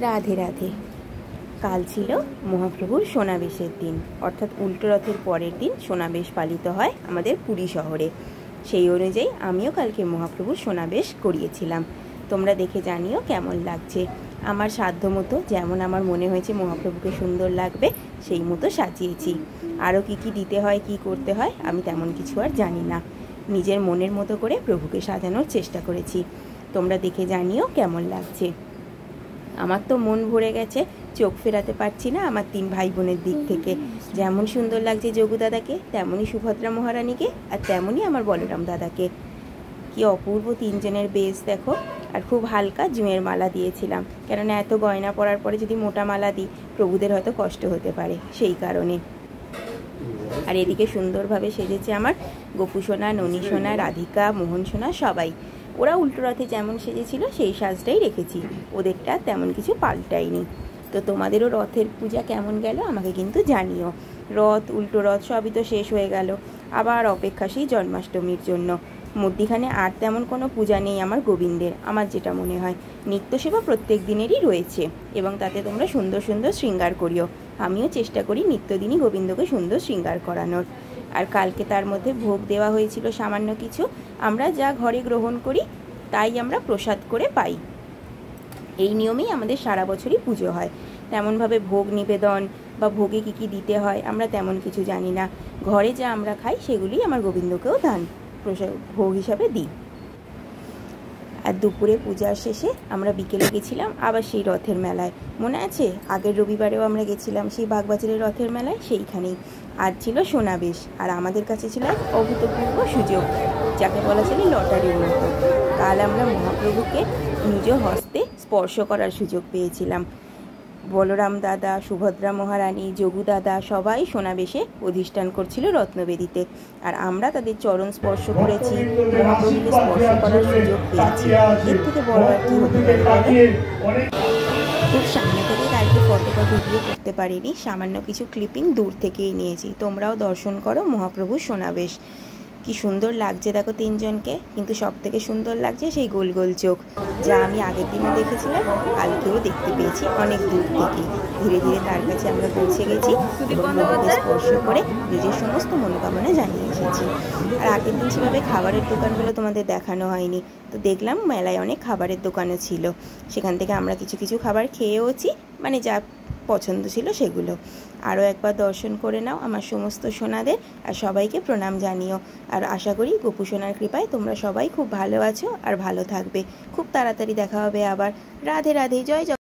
রাধে রাধে। কাল ছিল মহাপ্রভুর সোনাবেশের দিন, অর্থাৎ উল্টো রথের পরের দিন সোনাবেশ পালিত হয় আমাদের পুরী শহরে। সেই অনুযায়ী আমিও কালকে মহাপ্রভুর সোনাবেশ করিয়েছিলাম। তোমরা দেখে জানিও কেমন লাগছে। আমার সাধ্য মতো, যেমন আমার মনে হয়েছে মহাপ্রভুকে সুন্দর লাগবে সেই মতো সাজিয়েছি। আরও কি দিতে হয়, কি করতে হয় আমি তেমন কিছু আর জানি না। নিজের মনের মতো করে প্রভুকে সাজানোর চেষ্টা করেছি। তোমরা দেখে জানিও কেমন লাগছে। আমার তো মন ভরে গেছে, চোখ ফেরাতে পারছি না আমার 3 ভাই বোনের দিক থেকে। যেমন সুন্দর লাগছে যোগু দাদাকে, তেমনই সুভদ্রা মহারানীকে, আর তেমনই আমার বলরাম দাদাকে। কি অপূর্ব 3 জনের বেশ দেখো। আর খুব হালকা জুঁয়ের মালা দিয়েছিলাম, কেননা এত গয়না পরার পরে যদি মোটা মালা দিই প্রভুদের হয়তো কষ্ট হতে পারে, সেই কারণে। আর এদিকে সুন্দরভাবে সেজেছে আমার গোপু সোনা, ননী সোনা, রাধিকা, মোহন সোনা সবাই। ওরা উল্টো রথে যেমন সেজেছিল সেই সাজটাই রেখেছি, ওদেরটা তেমন কিছু পাল্টাইনি। তো তোমাদেরও রথের পূজা কেমন গেল আমাকে কিন্তু জানিও। রথ, উল্টো রথ সবই তো শেষ হয়ে গেল, আবার অপেক্ষা সেই জন্মাষ্টমীর জন্য। মধ্যিখানে আর তেমন কোনো পূজা নেই আমার গোবিন্দের, আমার যেটা মনে হয়। নিত্য সেবা প্রত্যেক দিনেরই রয়েছে, এবং তাতে তোমরা সুন্দর সুন্দর শৃঙ্গার করিও। আমিও চেষ্টা করি নিত্যদিনই গোবিন্দকে সুন্দর শৃঙ্গার করানোর। আর কালকে তার মধ্যে ভোগ দেওয়া হয়েছিল সামান্য কিছু। আমরা যা ঘরে গ্রহণ করি তাই আমরা প্রসাদ করে পাই। এই নিয়মেই আমাদের সারা বছরই পুজো হয়। তেমনভাবে ভোগ নিবেদন বা ভোগে কী দিতে হয় আমরা তেমন কিছু জানি না। ঘরে যা আমরা খাই সেগুলি আমার গোবিন্দকেও দান প্রসাদ ভোগ হিসাবে দিই। আর দুপুরে পূজার শেষে আমরা বিকেলে গেছিলাম আবার সেই রথের মেলায়। মনে আছে আগের রবিবারেও আমরা গেছিলাম সেই বাগবাজারের রথের মেলায়, সেইখানেই। আজ ছিল সোনাবেশ, আর আমাদের কাছে ছিল এক অভূতপূর্ব সুযোগ, যাকে বলা চলে লটারির মতো। কাল আমরা মহাপ্রভুকে নিজ হস্তে স্পর্শ করার সুযোগ পেয়েছিলাম। বলরাম দাদা, সুভদ্রা মহারানী, যোগু দাদা সবাই সোনাবেশে অধিষ্ঠান করছিল রত্নবেদিতে, আর আমরা তাদের চরণ স্পর্শ করেছি, মহাপ্রভুকে স্পর্শ করার সুযোগ পেয়েছি। এর থেকে বড় আর কি হতে পারে? খুব সামনে থেকে কালকে ফটো বা ভিডিও করতে পারিনি, সামান্য কিছু ক্লিপিং দূর থেকেই নিয়েছি। তোমরাও দর্শন করো মহাপ্রভুর সোনাবেশ। কি সুন্দর লাগছে দেখো 3 জনকে, কিন্তু সব থেকে সুন্দর লাগছে সেই গোল গোল চোখ, যা আমি আগের দিনও দেখেছিলাম, কালকেও দেখতে পেয়েছি অনেক দূর থেকে। ধীরে ধীরে তার কাছে আমরা পৌঁছে গেছি এবং প্রভুকে স্পর্শ করে নিজের সমস্ত মনোকামনা জানিয়ে এসেছি। আর আগের দিন সেভাবে খাবারের দোকানগুলো তোমাদের দেখানো হয়নি, তো দেখলাম মেলায় অনেক খাবারের দোকানও ছিল। সেখান থেকে আমরা কিছু খাবার খেয়েওছি, মানে যা পছন্দ ছিল সেগুলো। আরও একবার দর্শন করে নাও আমার সমস্ত সোনাদের, আর সবাইকে প্রণাম জানিও। আর আশা করি গোপু সোনার কৃপায় তোমরা সবাই খুব ভালো আছো আর ভালো থাকবে। খুব তাড়াতাড়ি দেখা হবে আবার। রাধে রাধে, জয় জগন্নাথ।